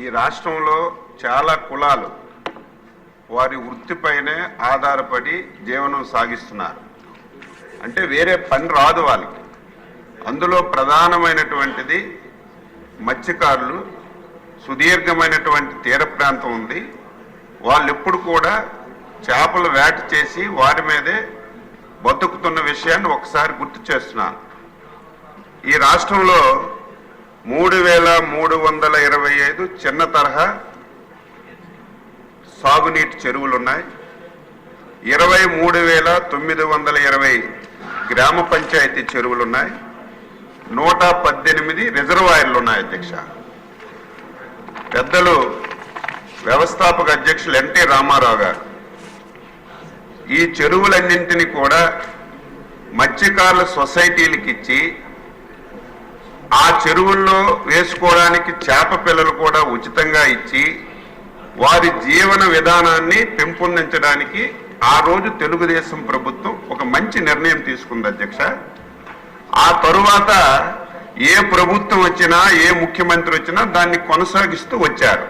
ఈ రాష్ట్రంలో చాలా కులాలు వారి వృత్తిపైనే ఆధారపడి జీవనం సాగిస్తున్నారు. అంటే వేరే పని రాదు వాళ్ళకి. అందులో ప్రధానమైనటువంటిది మత్స్యకారులు. సుదీర్ఘమైనటువంటి తీర ప్రాంతం ఉంది. వాళ్ళు ఎప్పుడు కూడా చేపలు వేట చేసి వారి మీదే బతుకుతున్న విషయాన్ని ఒకసారి గుర్తు చేస్తున్నాను. ఈ రాష్ట్రంలో 3,325 చిన్న తరహా సాగునీటి చెరువులు ఉన్నాయి. 23,920 గ్రామ పంచాయతీ చెరువులు ఉన్నాయి. 118 రిజర్వాయర్లు ఉన్నాయి. అధ్యక్ష, పెద్దలు వ్యవస్థాపక అధ్యక్షులు ఎన్టీ రామారావు గారు ఈ చెరువులన్నింటినీ కూడా మత్స్యకారుల సొసైటీలకు ఇచ్చి ఆ చెరువుల్లో వేసుకోవడానికి చేప పిల్లలు కూడా ఉచితంగా ఇచ్చి వారి జీవన విధానాన్ని పెంపొందించడానికి ఆ రోజు తెలుగుదేశం ప్రభుత్వం ఒక మంచి నిర్ణయం తీసుకుంది. అధ్యక్ష, ఆ తరువాత ఏ ప్రభుత్వం వచ్చినా ఏ ముఖ్యమంత్రి వచ్చినా దాన్ని కొనసాగిస్తూ వచ్చారు.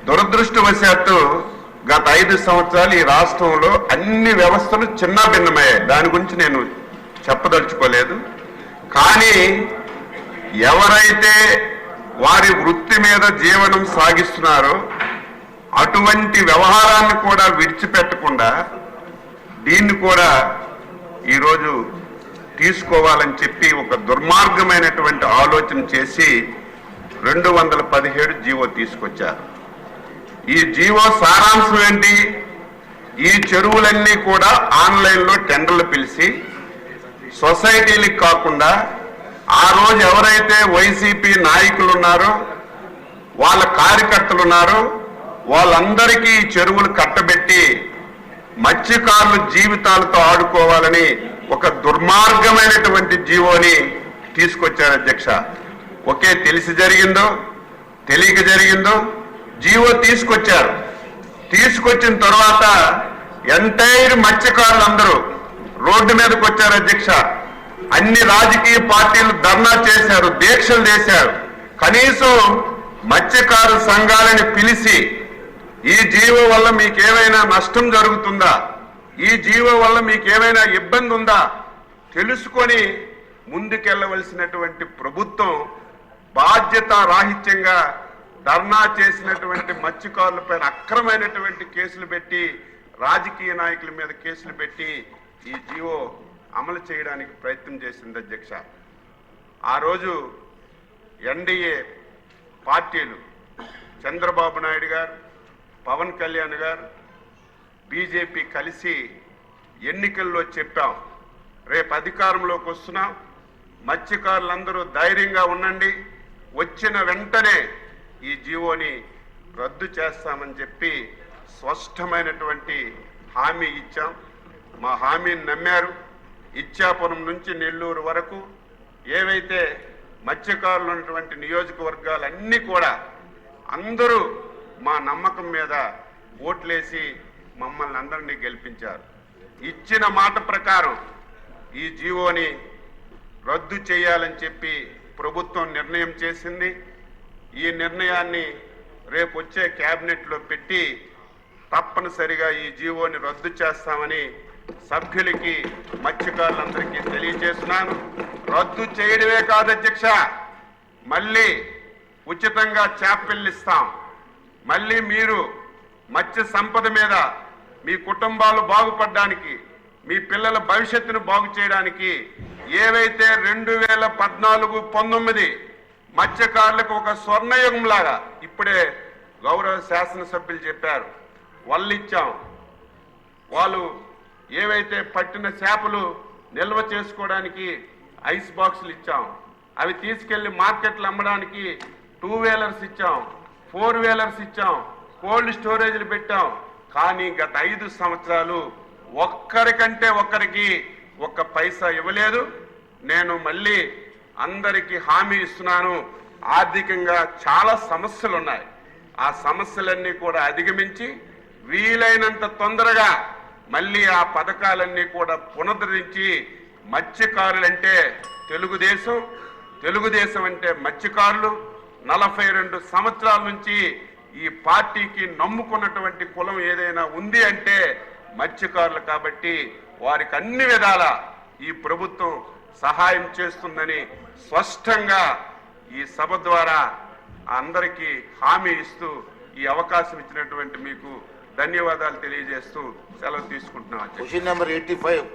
దురదృష్టవశాత్తు గత 5 సంవత్సరాలు ఈ రాష్ట్రంలో అన్ని వ్యవస్థలు చిన్నాభిన్నమయ్యాయి. దాని గురించి నేను చెప్పదలుచుకోలేదు. కానీ ఎవరైతే వారి వృత్తి మీద జీవనం సాగిస్తున్నారో అటువంటి వ్యవహారాన్ని కూడా విడిచిపెట్టకుండా దీన్ని కూడా ఈరోజు తీసుకోవాలని చెప్పి ఒక దుర్మార్గమైనటువంటి ఆలోచన చేసి 217 జీవో తీసుకొచ్చారు. ఈ జీవో సారాంశం ఏంటి? ఈ చెరువులన్నీ కూడా ఆన్లైన్లో టెండర్లు పిలిచి సొసైటీలకు కాకుండా ఆ రోజు ఎవరైతే వైసీపీ నాయకులు ఉన్నారో వాళ్ళ కార్యకర్తలు ఉన్నారో వాళ్ళందరికీ చెరువులు కట్టబెట్టి మత్స్యకారుల జీవితాలతో ఆడుకోవాలని ఒక దుర్మార్గమైనటువంటి జీవోని తీసుకొచ్చారు. అధ్యక్ష, ఒకే తెలిసి జరిగిందో తెలియక జరిగిందో జీవో తీసుకొచ్చారు. తీసుకొచ్చిన తర్వాత ఎంటైర్ మత్స్యకారులందరూ రోడ్డు మీదకి వచ్చారు. అధ్యక్ష, అన్ని రాజకీయ పార్టీలు ధర్నా చేశారు, దీక్షలు చేశారు. కనీసం మత్స్యకారు సంఘాలని పిలిచి ఈ జీవో వల్ల మీకేమైనా నష్టం జరుగుతుందా, ఈ జీవో వల్ల మీకేమైనా ఇబ్బంది ఉందా తెలుసుకొని ముందుకెళ్లవలసినటువంటి ప్రభుత్వం బాధ్యత రాహిత్యంగా ధర్నా చేసినటువంటి మత్స్యకారులపైన అక్రమైనటువంటి కేసులు పెట్టి రాజకీయ నాయకుల మీద కేసులు పెట్టి ఈ జీవో అమలు చేయడానికి ప్రయత్నం చేసింది. అధ్యక్ష, ఆ రోజు ఎన్డీఏ పార్టీలు చంద్రబాబు నాయుడు గారు, పవన్ కళ్యాణ్ గారు, బీజేపీ కలిసి ఎన్నికల్లో చెప్పాం, రేపు అధికారంలోకి వస్తున్నాం, మత్స్యకారులందరూ ధైర్యంగా ఉండండి, వచ్చిన వెంటనే ఈ జీవోని రద్దు చేస్తామని చెప్పి స్పష్టమైనటువంటి హామీ ఇచ్చాం. మా హామీని నమ్మారు. ఇచ్చాపురం నుంచి నెల్లూరు వరకు ఏవైతే మత్స్యకారులు ఉన్నటువంటి నియోజకవర్గాలన్నీ కూడా అందరూ మా నమ్మకం మీద ఓట్లేసి మమ్మల్ని అందరినీ గెలిపించారు. ఇచ్చిన మాట ప్రకారం ఈ జీవోని రద్దు చేయాలని చెప్పి ప్రభుత్వం నిర్ణయం చేసింది. ఈ నిర్ణయాన్ని రేపు వచ్చే క్యాబినెట్లో పెట్టి తప్పనిసరిగా ఈ జీవోని రద్దు చేస్తామని సభ్యులకి మత్స్యకారులందరికీ తెలియజేస్తున్నాను. రద్దు చేయడమే కాదు అధ్యక్ష, మళ్ళీ ఉచితంగా చేపలు ఇస్తాం. మళ్ళీ మీరు మత్స్య సంపద మీద మీ కుటుంబాలు బాగుపడడానికి, మీ పిల్లల భవిష్యత్తును బాగు చేయడానికి ఏవైతే 2014-19 మత్స్యకారులకు ఒక స్వర్ణయుగం లాగా ఇప్పుడే గౌరవ శాసనసభ్యులు చెప్పారు, వాళ్ళు ఇచ్చాం. వాళ్ళు ఏవైతే పట్టిన చేపలు నిల్వ చేసుకోవడానికి ఐస్ బాక్సులు ఇచ్చాం. అవి తీసుకెళ్లి మార్కెట్లు అమ్మడానికి 2 వీలర్స్ ఇచ్చాం, 4 వీలర్స్ ఇచ్చాం, కోల్డ్ స్టోరేజ్లు పెట్టాం. కానీ గత 5 సంవత్సరాలు ఒక్కరికంటే ఒక్కరికి ఒక్క పైసా ఇవ్వలేదు. నేను మళ్ళీ అందరికీ హామీ ఇస్తున్నాను, ఆర్థికంగా చాలా సమస్యలు ఉన్నాయి. ఆ సమస్యలన్నీ కూడా అధిగమించి వీలైనంత తొందరగా మళ్ళీ ఆ పథకాలన్నీ కూడా పునరుద్ధరించి మత్స్యకారులంటే తెలుగుదేశం, తెలుగుదేశం అంటే మత్స్యకారులు, 42 సంవత్సరాల నుంచి ఈ పార్టీకి నమ్ముకున్నటువంటి కులం ఏదైనా ఉంది అంటే మత్స్యకారులు కాబట్టి వారికి అన్ని విధాల ఈ ప్రభుత్వం సహాయం చేస్తుందని స్పష్టంగా ఈ సభ ద్వారా అందరికీ హామీ ఇస్తూ ఈ అవకాశం ఇచ్చినటువంటి మీకు ధన్యవాదాలు తెలియజేస్తూ సెలవు తీసుకుంటున్నాం. Question number 85